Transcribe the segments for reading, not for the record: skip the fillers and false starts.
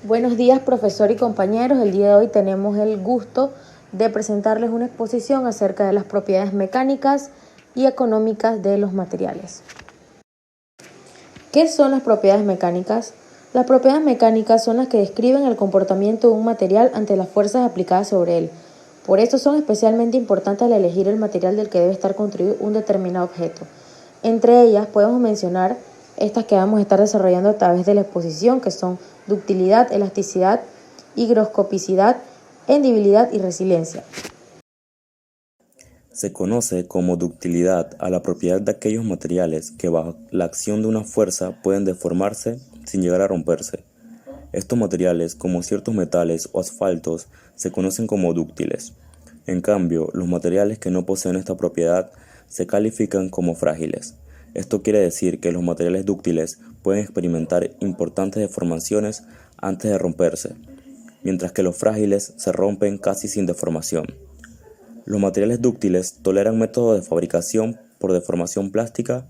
Buenos días, profesor y compañeros. El día de hoy tenemos el gusto de presentarles una exposición acerca de las propiedades mecánicas y económicas de los materiales. ¿Qué son las propiedades mecánicas? Las propiedades mecánicas son las que describen el comportamiento de un material ante las fuerzas aplicadas sobre él. Por eso son especialmente importantes al elegir el material del que debe estar construido un determinado objeto. Entre ellas podemos mencionar estas que vamos a estar desarrollando a través de la exposición, que son ductilidad, elasticidad, higroscopicidad, hendibilidad y resiliencia. Se conoce como ductilidad a la propiedad de aquellos materiales que bajo la acción de una fuerza pueden deformarse sin llegar a romperse. Estos materiales, como ciertos metales o asfaltos, se conocen como dúctiles. En cambio, los materiales que no poseen esta propiedad se califican como frágiles. Esto quiere decir que los materiales dúctiles pueden experimentar importantes deformaciones antes de romperse, mientras que los frágiles se rompen casi sin deformación. Los materiales dúctiles toleran métodos de fabricación por deformación plástica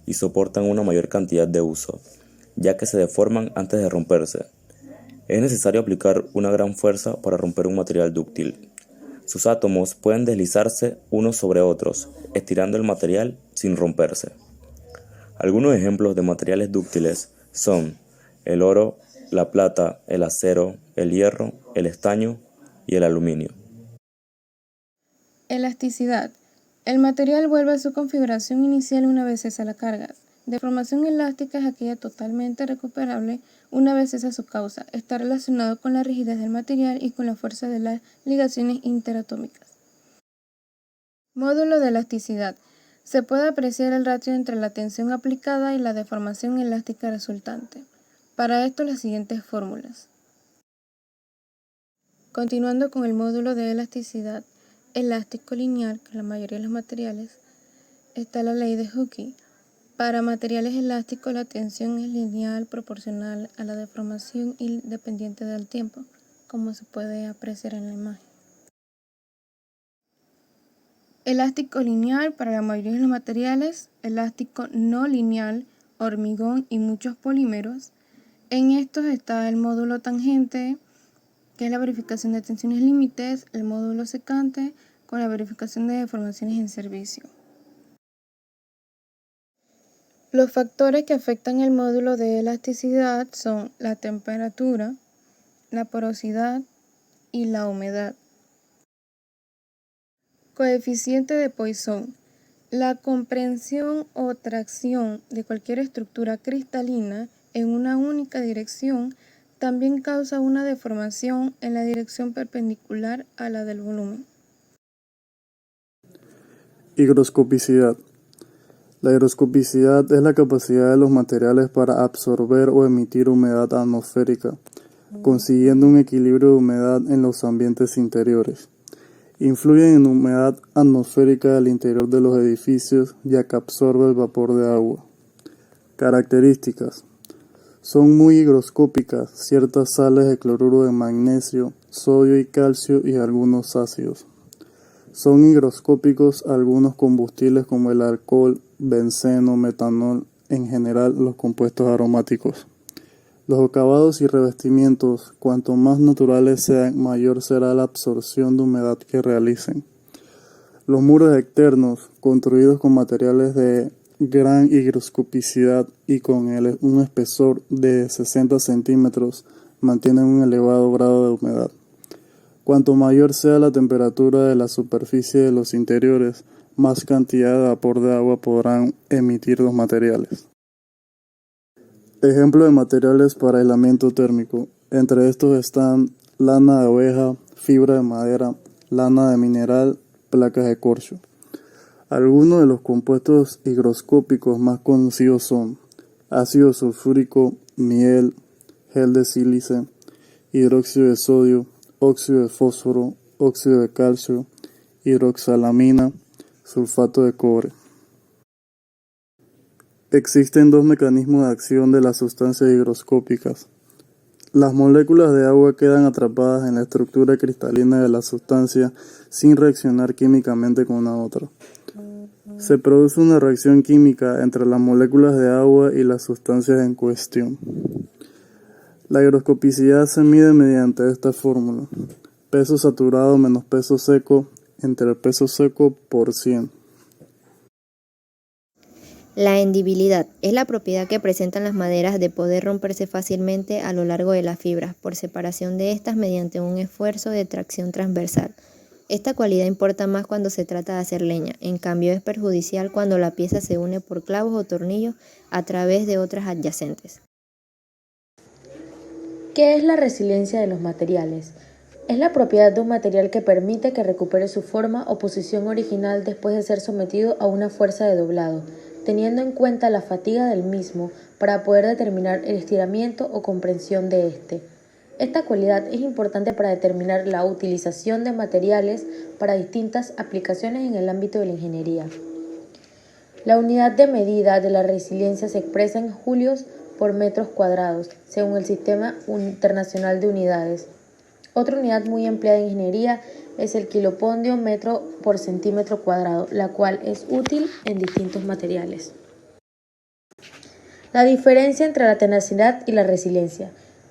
y soportan una mayor cantidad de uso, ya que se deforman antes de romperse. Es necesario aplicar una gran fuerza para romper un material dúctil. Sus átomos pueden deslizarse unos sobre otros, estirando el material sin romperse. Algunos ejemplos de materiales dúctiles son el oro, la plata, el acero, el hierro, el estaño y el aluminio. Elasticidad. El material vuelve a su configuración inicial una vez cesa la carga. Deformación elástica es aquella totalmente recuperable una vez cesa su causa. Está relacionado con la rigidez del material y con la fuerza de las ligaciones interatómicas. Módulo de elasticidad. Se puede apreciar el ratio entre la tensión aplicada y la deformación elástica resultante. Para esto las siguientes fórmulas. Continuando con el módulo de elasticidad elástico lineal, que la mayoría de los materiales, está la ley de Hooke. Para materiales elásticos la tensión es lineal proporcional a la deformación y dependiente del tiempo, como se puede apreciar en la imagen. Elástico lineal para la mayoría de los materiales, elástico no lineal, hormigón y muchos polímeros. En estos está el módulo tangente, que es la verificación de tensiones límites, el módulo secante, con la verificación de deformaciones en servicio. Los factores que afectan el módulo de elasticidad son la temperatura, la porosidad y la humedad. Coeficiente de Poisson. La comprensión o tracción de cualquier estructura cristalina en una única dirección también causa una deformación en la dirección perpendicular a la del volumen. Higroscopicidad. La higroscopicidad es la capacidad de los materiales para absorber o emitir humedad atmosférica, consiguiendo un equilibrio de humedad en los ambientes interiores. Influyen en humedad atmosférica del interior de los edificios, ya que absorbe el vapor de agua. Características. Son muy higroscópicas ciertas sales de cloruro de magnesio, sodio y calcio y algunos ácidos. Son higroscópicos algunos combustibles como el alcohol, benceno, metanol, en general los compuestos aromáticos. Los acabados y revestimientos, cuanto más naturales sean, mayor será la absorción de humedad que realicen. Los muros externos, construidos con materiales de gran higroscopicidad y con un espesor de 60 centímetros, mantienen un elevado grado de humedad. Cuanto mayor sea la temperatura de la superficie de los interiores, más cantidad de vapor de agua podrán emitir los materiales. Ejemplo de materiales para aislamiento térmico. Entre estos están lana de oveja, fibra de madera, lana de mineral, placas de corcho. Algunos de los compuestos higroscópicos más conocidos son ácido sulfúrico, miel, gel de sílice, hidróxido de sodio, óxido de fósforo, óxido de calcio, hidroxalamina, sulfato de cobre. Existen dos mecanismos de acción de las sustancias higroscópicas. Las moléculas de agua quedan atrapadas en la estructura cristalina de la sustancia sin reaccionar químicamente con la otra. Se produce una reacción química entre las moléculas de agua y las sustancias en cuestión. La higroscopicidad se mide mediante esta fórmula: peso saturado menos peso seco entre el peso seco por 100. La hendibilidad es la propiedad que presentan las maderas de poder romperse fácilmente a lo largo de las fibras por separación de estas mediante un esfuerzo de tracción transversal. Esta cualidad importa más cuando se trata de hacer leña, en cambio es perjudicial cuando la pieza se une por clavos o tornillos a través de otras adyacentes. ¿Qué es la resiliencia de los materiales? Es la propiedad de un material que permite que recupere su forma o posición original después de ser sometido a una fuerza de doblado, teniendo en cuenta la fatiga del mismo para poder determinar el estiramiento o comprensión de éste. Esta cualidad es importante para determinar la utilización de materiales para distintas aplicaciones en el ámbito de la ingeniería. La unidad de medida de la resiliencia se expresa en julios por metros cuadrados, según el Sistema Internacional de Unidades. Otra unidad muy empleada en ingeniería es el kilopondio metro por centímetro cuadrado, la cual es útil en distintos materiales. La diferencia entre la tenacidad y la resiliencia.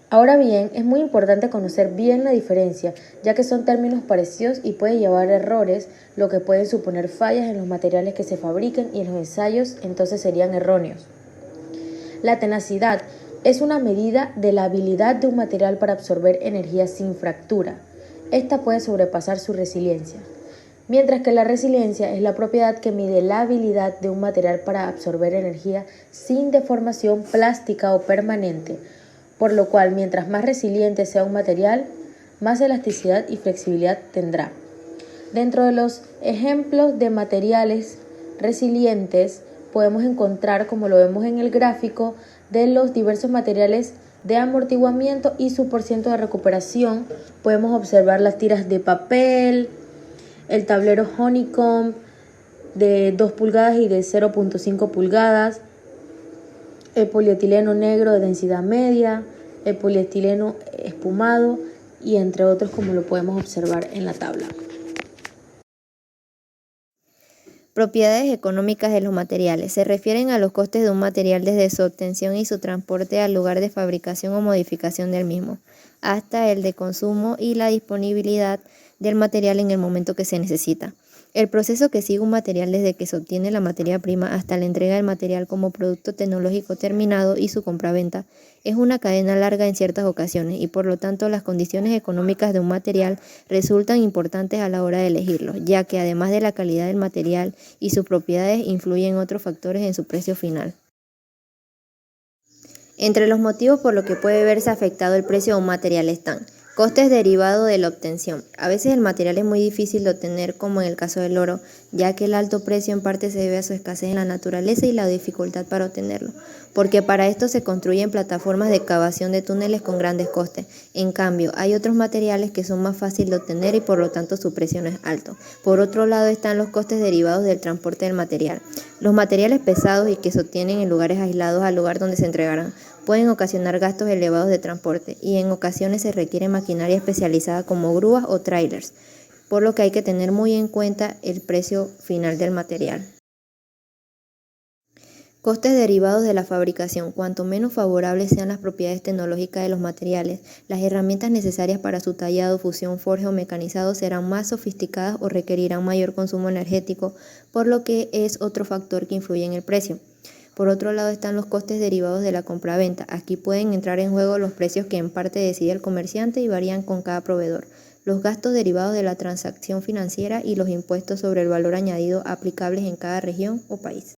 Ahora bien, es muy importante conocer bien la diferencia, ya que son términos parecidos y puede llevar a errores, lo que puede suponer fallas en los materiales que se fabriquen y en los ensayos entonces serían erróneos. La tenacidad es una medida de la habilidad de un material para absorber energía sin fractura. Esta puede sobrepasar su resiliencia. Mientras que la resiliencia es la propiedad que mide la habilidad de un material para absorber energía sin deformación plástica o permanente, por lo cual mientras más resiliente sea un material, más elasticidad y flexibilidad tendrá. Dentro de los ejemplos de materiales resilientes podemos encontrar, como lo vemos en el gráfico, de los diversos materiales de amortiguamiento y su porciento de recuperación. Podemos observar las tiras de papel, el tablero honeycomb de 2 pulgadas y de 0.5 pulgadas, el polietileno negro de densidad media, el polietileno espumado y entre otros, como lo podemos observar en la tabla. Propiedades económicas de los materiales. Se refieren a los costes de un material desde su obtención y su transporte al lugar de fabricación o modificación del mismo, hasta el de consumo y la disponibilidad del material en el momento que se necesita. El proceso que sigue un material desde que se obtiene la materia prima hasta la entrega del material como producto tecnológico terminado y su compraventa es una cadena larga en ciertas ocasiones y por lo tanto las condiciones económicas de un material resultan importantes a la hora de elegirlo, ya que además de la calidad del material y sus propiedades influyen otros factores en su precio final. Entre los motivos por los que puede verse afectado el precio de un material están: costes derivados de la obtención. A veces el material es muy difícil de obtener, como en el caso del oro, ya que el alto precio en parte se debe a su escasez en la naturaleza y la dificultad para obtenerlo, porque para esto se construyen plataformas de excavación de túneles con grandes costes. En cambio, hay otros materiales que son más fáciles de obtener y por lo tanto su precio no es alto. Por otro lado están los costes derivados del transporte del material. Los materiales pesados y que se obtienen en lugares aislados al lugar donde se entregarán pueden ocasionar gastos elevados de transporte y en ocasiones se requiere maquinaria especializada como grúas o trailers, por lo que hay que tener muy en cuenta el precio final del material. Costes derivados de la fabricación. Cuanto menos favorables sean las propiedades tecnológicas de los materiales, las herramientas necesarias para su tallado, fusión, forja o mecanizado serán más sofisticadas o requerirán mayor consumo energético, por lo que es otro factor que influye en el precio. Por otro lado están los costes derivados de la compraventa. Aquí pueden entrar en juego los precios que en parte decide el comerciante y varían con cada proveedor, los gastos derivados de la transacción financiera y los impuestos sobre el valor añadido aplicables en cada región o país.